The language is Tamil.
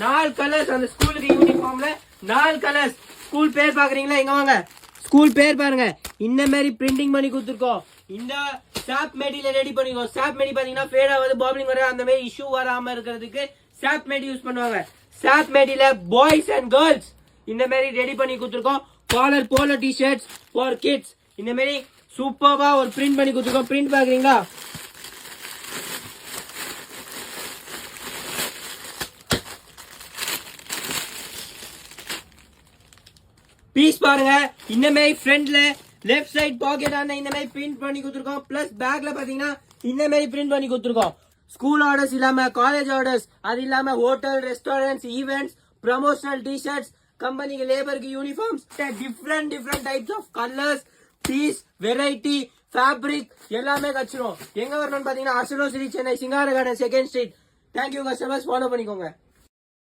4 கலர்ஸ் அந்த ஸ்கூலுக்கு யூனிஃபார்ம்ல 4 கலர்ஸ். ஸ்கூல் பேர் பாக்குறீங்களா? இங்க வாங்க, ஸ்கூல் பேர் பாருங்க. இந்த மாதிரி பிரிண்டிங் பண்ணி கொடுத்துருக்கோம். இந்த சாப் மெட்டீரியல் ரெடி பண்ணிக்கோம். சாப் மெடி பாத்தீங்கன்னா ஃபேட் ஆகாது, பாப்லிங் வர அந்த மாதிரி இஷ்யூ வராம இருக்கிறதுக்கு சாப் மெடி யூஸ் பண்ணுவாங்க. சாப் மெடியில பாய்ஸ் அண்ட் கேர்ள்ஸ் இந்த மாதிரி ரெடி பண்ணி கொடுத்துருக்கோம். Collar polo T-shirts for kids இந்த மாதிரி சூப்பர்வா ஒரு பிரிண்ட் பண்ணி கொடுத்துருக்கோம். பிரிண்ட் பாக்குறீங்களா? பீஸ் பாருங்க. இந்த மாதிரி ஃப்ரண்ட்ல லெஃப்ட் சைட் பாக்கெட் ஆன இந்த மாதிரி பிரிண்ட் பண்ணி கொடுத்துருக்கோம். பிளஸ் பேக்ல பாத்தீங்கன்னா இந்த மாதிரி பிரிண்ட் பண்ணி கொடுத்துருக்கோம். ஸ்கூல் ஆர்டர்ஸ் இல்லாம காலேஜ் ஆர்டர்ஸ், அது இல்லாம hotel, restaurants, events, promotional T-shirts, கம்பெனிக்கு லேபருக்கு uniforms, different types of colours, piece, variety, fabric எல்லாமே கச்சிரும். எங்க வரணும்னு பாத்தீங்கன்னா அர்சலோ city, Chennai, Singara garden, 2nd Street. Thank you customers, follow பண்ணிக்கோங்க.